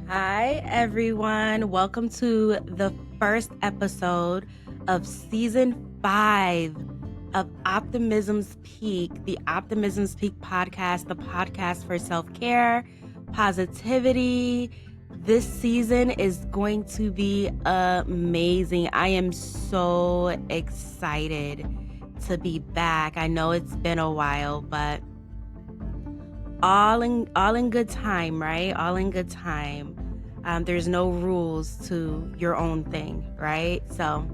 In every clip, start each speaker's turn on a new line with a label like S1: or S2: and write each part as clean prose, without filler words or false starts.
S1: Hi, everyone. Welcome to the first episode of season 5 of Optimism's Peak, the Optimism's Peak podcast, the podcast for self care, positivity. This season is going to be amazing. I am so excited to be back. I know it's been a while, but all in good time, right? All in good time. There's no rules to your own thing, right? So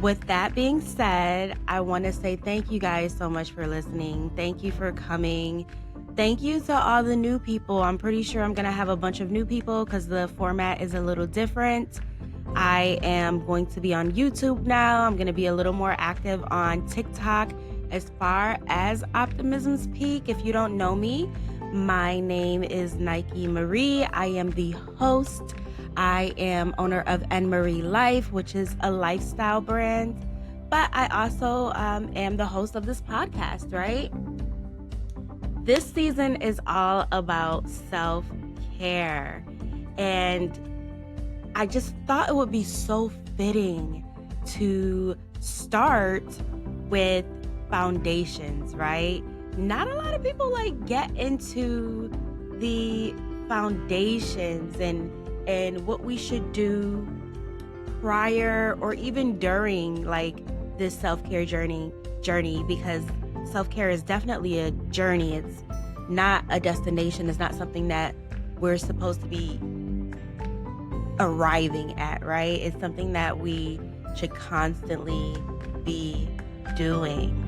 S1: with that being said, I want to say thank you guys so much for listening. Thank you for coming. Thank you to all the new people. I'm pretty sure I'm going to have a bunch of new people because the format is a little different. I am going to be on YouTube now. I'm going to be a little more active on TikTok as far as Optimism's Peak. If you don't know me, my name is Nike Marie. I am the host. I am owner of N Marie Life, which is a lifestyle brand. But I also am the host of this podcast, right? This season is all about self-care. And I just thought it would be so fitting to start with foundations, right? Not a lot of people get into the foundations and what we should do prior or even during this self-care journey because self-care is definitely a journey. It's not a destination. It's not something that we're supposed to be arriving at, right? It's something that we should constantly be doing.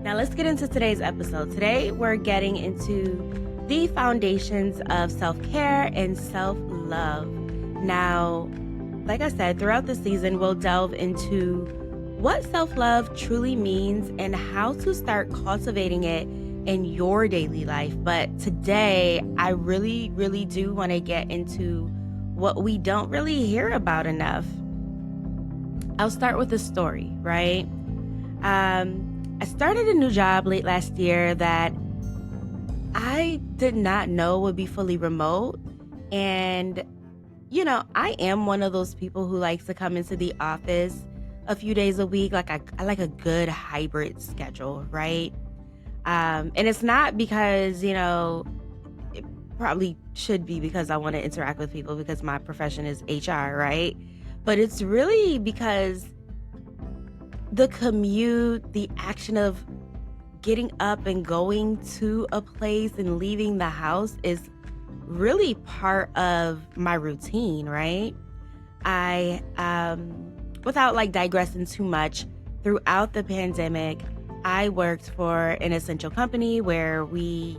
S1: Now let's get into today's episode. Today we're getting into the foundations of self-care and self-love. Now, like I said, throughout the season, we'll delve into what self-love truly means and how to start cultivating it in your daily life. But today, I really, really do want to get into what we don't really hear about enough. I'll start with a story, right? I started a new job late last year that I did not know would be fully remote. And, I am one of those people who likes to come into the office a few days a week. I like a good hybrid schedule, right? And it's not because, it probably should be because I want to interact with people because my profession is HR, right? But it's really because the commute, the action of getting up and going to a place and leaving the house is really part of my routine, right? I, without digressing too much, throughout the pandemic, I worked for an essential company where we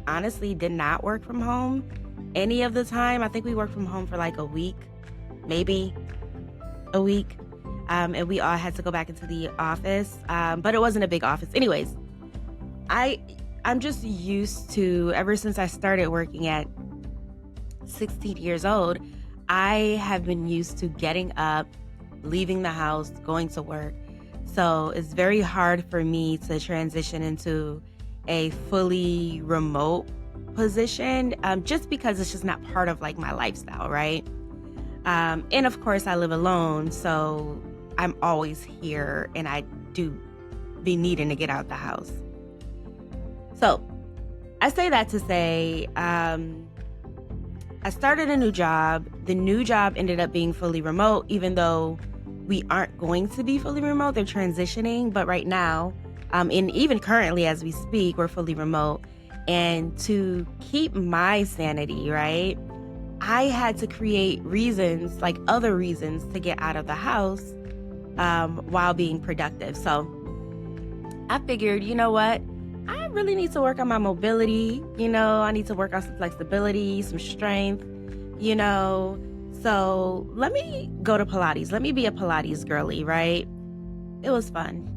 S1: honestly did not work from home any of the time. I think we worked from home for a week, maybe a week. And we all had to go back into the office, but it wasn't a big office. Anyways, I'm just used to, ever since I started working at 16 years old, I have been used to getting up, leaving the house, going to work. So it's very hard for me to transition into a fully remote position, just because it's just not part of my lifestyle, right? And of course, I live alone, so I'm always here and I do be needing to get out the house. So I say that to say, I started a new job. The new job ended up being fully remote, even though we aren't going to be fully remote. They're transitioning. But right now, and even currently as we speak, we're fully remote. And to keep my sanity, right, I had to create reasons, other reasons to get out of the house while being productive. So I figured, you know what? I really need to work on my mobility. I need to work on some flexibility, some strength, So let me go to Pilates. Let me be a Pilates girly, right? It was fun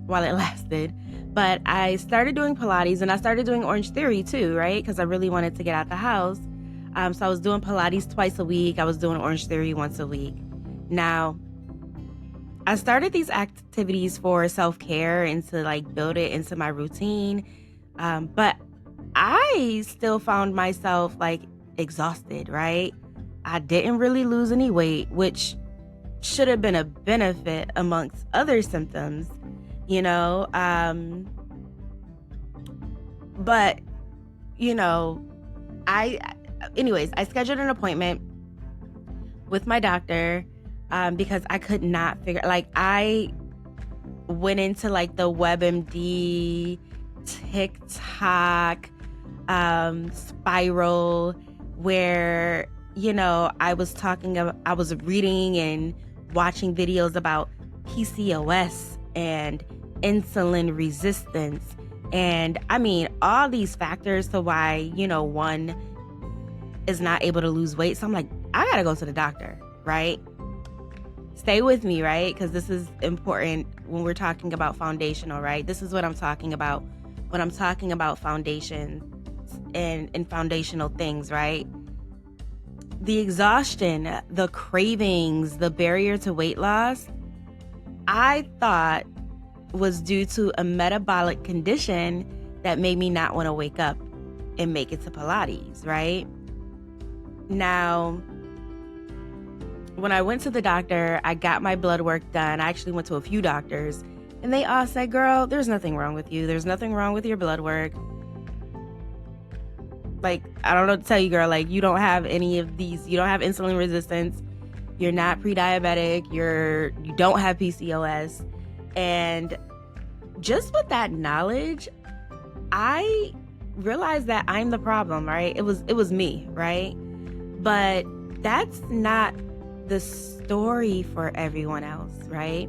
S1: while it lasted. But I started doing Pilates and I started doing Orange Theory too, right? Because I really wanted to get out the house. So I was doing Pilates twice a week. I was doing Orange Theory once a week. Now, I started these activities for self-care and to build it into my routine. But I still found myself like exhausted, right? I didn't really lose any weight, which should have been a benefit amongst other symptoms, you know. But you know, I, anyways, I scheduled an appointment with my doctor because I could not figure. Like, I went into like the WebMD, TikTok, spiral where I was I was reading and watching videos about PCOS and insulin resistance, and I mean all these factors to why one is not able to lose weight. So I'm like, I gotta go to the doctor, right? Stay with me, right? Because this is important when we're talking about foundational, right? This is what I'm talking about when I'm talking about foundations and foundational things, right? The exhaustion, the cravings, the barrier to weight loss, I thought was due to a metabolic condition that made me not want to wake up and make it to Pilates, right? Now, when I went to the doctor, I got my blood work done. I actually went to a few doctors, and they all said, girl, there's nothing wrong with you. There's nothing wrong with your blood work. Like, I don't know what to tell you, girl. Like, you don't have any of these. You don't have insulin resistance. You're not pre-diabetic. You don't have PCOS. And just with that knowledge, I realized that I'm the problem, right? It was me, right? But that's not the story for everyone else, right?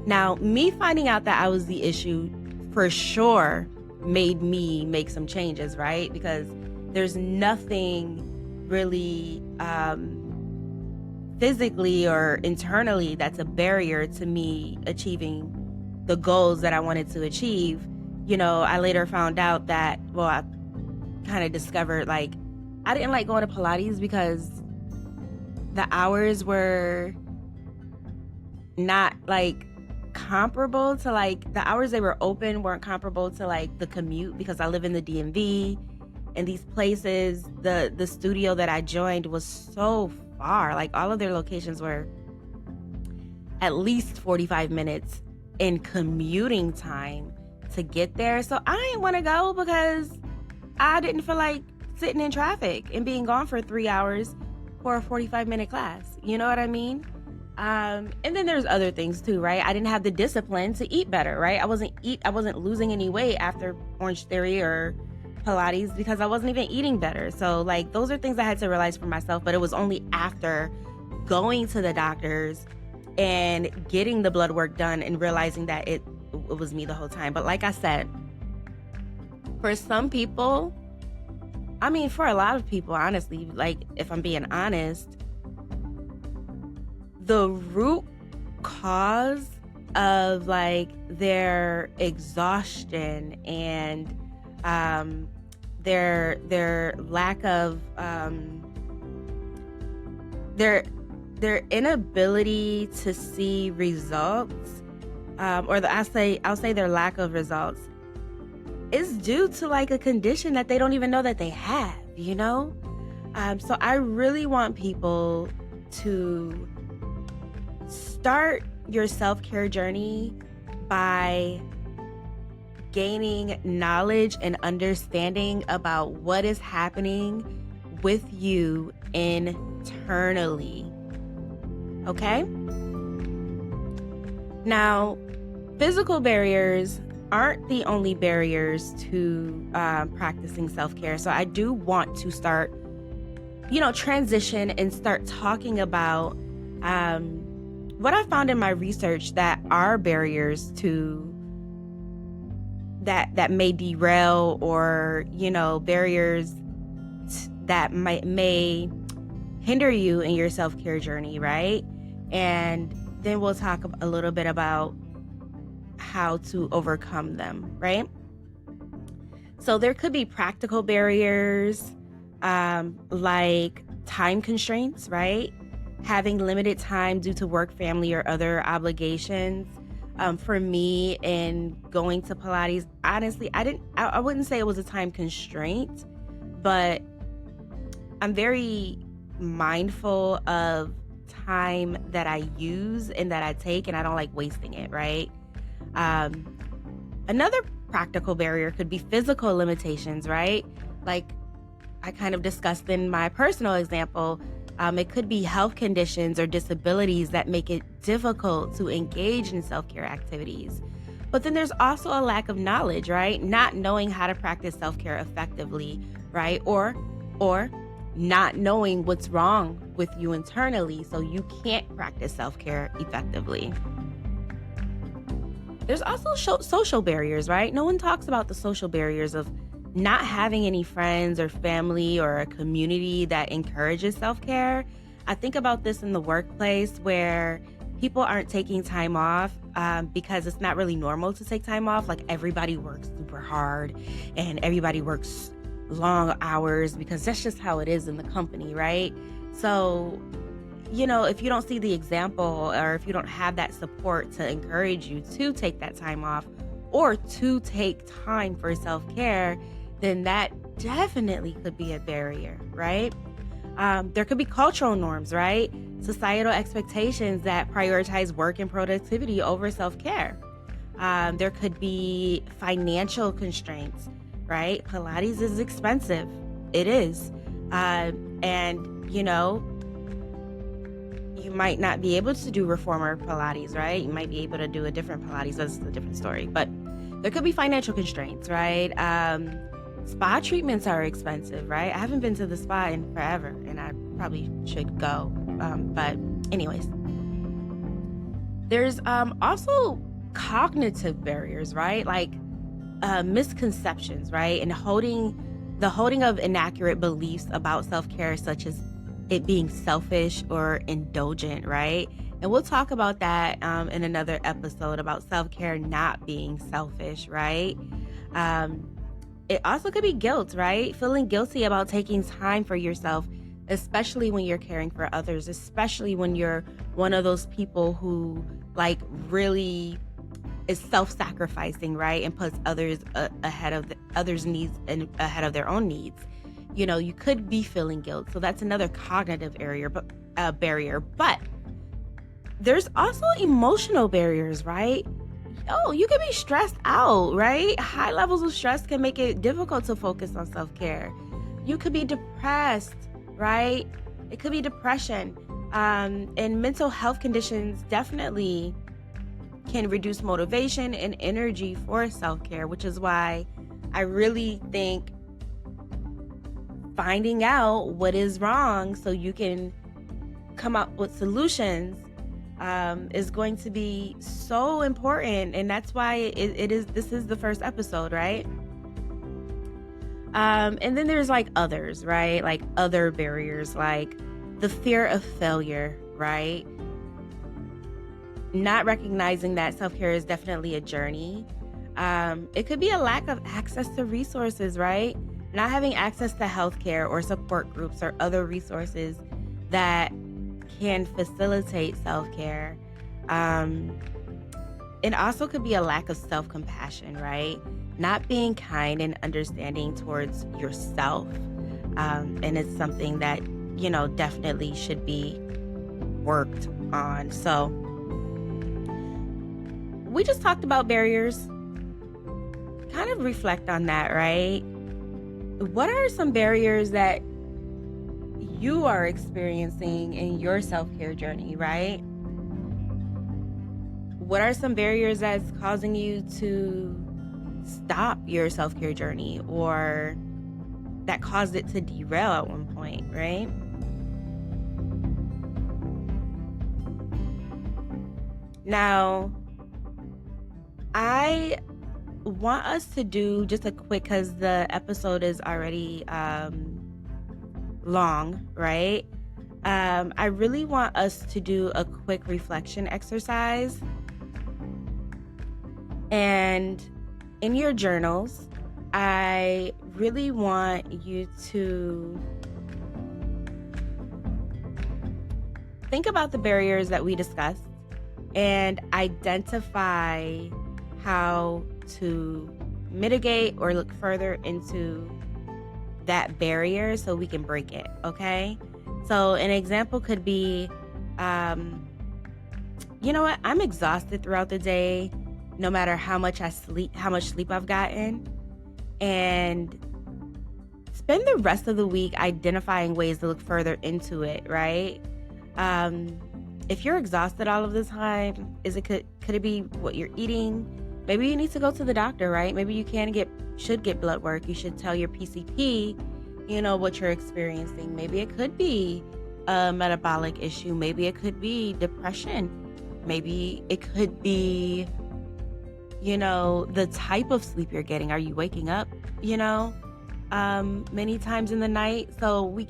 S1: Now, me finding out that I was the issue for sure made me make some changes, right? Because there's nothing really physically or internally that's a barrier to me achieving the goals that I wanted to achieve. I later found out that, I kind of discovered, like, I didn't like going to Pilates because the hours were not like comparable to like the hours they were open weren't comparable to like the commute, because I live in the DMV, and these places, the studio that I joined was so far. Like, all of their locations were at least 45 minutes in commuting time to get there. So I didn't want to go because I didn't feel like sitting in traffic and being gone for 3 hours for a 45-minute class. You know what I mean? And then there's other things too, right? I didn't have the discipline to eat better, right? I wasn't losing any weight after Orange Theory or Pilates because I wasn't even eating better. So like, those are things I had to realize for myself, but it was only after going to the doctors and getting the blood work done and realizing that it was me the whole time. But like I said, for some people, I mean, for a lot of people, honestly, like, if I'm being honest, the root cause of like their exhaustion and their lack of their inability to see results, I'll say their lack of results is due to like a condition that they don't even know that they have, so I really want people to start your self-care journey by gaining knowledge and understanding about what is happening with you internally. Okay? Now, physical barriers aren't the only barriers to practicing self-care. So I do want to start, transition and start talking about what I found in my research that are barriers to that may derail, or barriers that may hinder you in your self-care journey, right? And then we'll talk a little bit about how to overcome them, right? So there could be practical barriers, like time constraints, right? Having limited time due to work, family, or other obligations. For me, in going to Pilates, honestly, I wouldn't say it was a time constraint, but I'm very mindful of time that I use and that I take, and I don't like wasting it, right? Um, Another practical barrier could be physical limitations, right? Like I kind of discussed in my personal example, it could be health conditions or disabilities that make it difficult to engage in self care activities. But then there's also a lack of knowledge, right? Not knowing how to practice self care effectively, right? Or not knowing what's wrong with you internally, so you can't practice self care effectively. There's also social barriers, right? No one talks about the social barriers of not having any friends or family or a community that encourages self care. I think about this in the workplace where people aren't taking time off because it's not really normal to take time off. Like everybody works super hard and everybody works long hours because that's just how it is in the company, right? So if you don't see the example or if you don't have that support to encourage you to take that time off or to take time for self care, then that definitely could be a barrier, right? There could be cultural norms, right? Societal expectations that prioritize work and productivity over self care. There could be financial constraints, right? Pilates is expensive. It is. And, you might not be able to do reformer Pilates, right? You might be able to do a different Pilates. That's a different story. But there could be financial constraints, right? Spa treatments are expensive, right? I haven't been to the spa in forever, and I probably should go. But anyways, there's also cognitive barriers, right? Like misconceptions, right? And the holding of inaccurate beliefs about self-care, such as it being selfish or indulgent, right? And we'll talk about that in another episode about self-care not being selfish, right? It also could be guilt, right? Feeling guilty about taking time for yourself, especially when you're caring for others, especially when you're one of those people who like really is self-sacrificing, right? And puts others ahead of others' needs and ahead of their own needs. You could be feeling guilt. So that's another cognitive barrier. But there's also emotional barriers, right? You can be stressed out, right? High levels of stress can make it difficult to focus on self-care. You could be depressed, right? It could be depression. And mental health conditions definitely can reduce motivation and energy for self-care, which is why I really think finding out what is wrong so you can come up with solutions is going to be so important. And that's why this is the first episode, right? And then there's like others, right? Like other barriers, like the fear of failure, right? Not recognizing that self-care is definitely a journey. It could be a lack of access to resources, right? Not having access to healthcare or support groups or other resources that can facilitate self-care. It also could be a lack of self-compassion, right? Not being kind and understanding towards yourself. And it's something that, definitely should be worked on. So we just talked about barriers. Kind of reflect on that, right? What are some barriers that you are experiencing in your self-care journey, right? What are some barriers that's causing you to stop your self-care journey or that caused it to derail at one point, right? Now, I want us to do just a quick, because the episode is already long, right? I really want us to do a quick reflection exercise. And in your journals, I really want you to think about the barriers that we discussed and identify how to mitigate or look further into that barrier so we can break it. Okay. So an example could be, you know what? I'm exhausted throughout the day, no matter how much sleep I've gotten. And spend the rest of the week identifying ways to look further into it, right? If you're exhausted all of the time, could it be what you're eating? Maybe you need to go to the doctor, right? Maybe you should get blood work. You should tell your PCP, what you're experiencing. Maybe it could be a metabolic issue. Maybe it could be depression. Maybe it could be, the type of sleep you're getting. Are you waking up, many times in the night? So what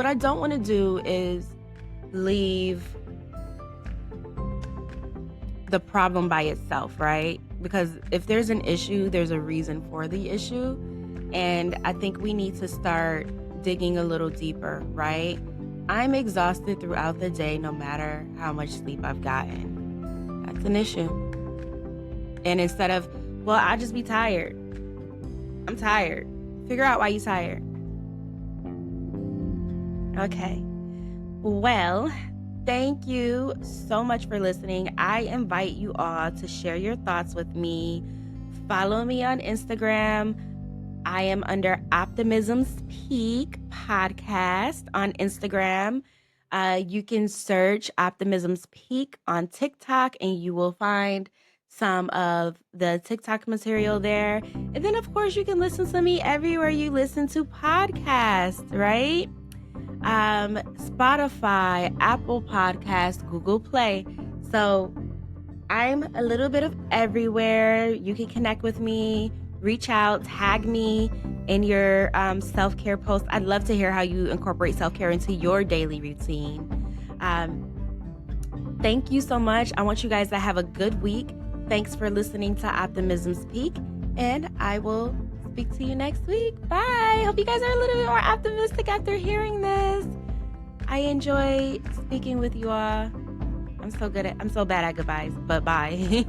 S1: I don't want to do is leave the problem by itself, right? Because if there's an issue, there's a reason for the issue. And I think we need to start digging a little deeper, right? I'm exhausted throughout the day, no matter how much sleep I've gotten. That's an issue. And instead of, well, I'll just be tired. I'm tired. Figure out why you're tired. Okay. Well, thank you so much for listening. I invite you all to share your thoughts with me. Follow me on Instagram. I am under Optimism's Peak Podcast on Instagram. You can search Optimism's Peak on TikTok and you will find some of the TikTok material there. And then, of course, you can listen to me everywhere you listen to podcasts, right? Spotify, Apple Podcasts, Google Play. So I'm a little bit of everywhere. You can connect with me, reach out, tag me in your self-care posts. I'd love to hear how you incorporate self-care into your daily routine. Thank you so much. I want you guys to have a good week. Thanks for listening to Optimism's Peak, and I will speak to you next week. Bye. Hope you guys are a little bit more optimistic after hearing this. I enjoy speaking with you all. I'm so bad at goodbyes, but bye.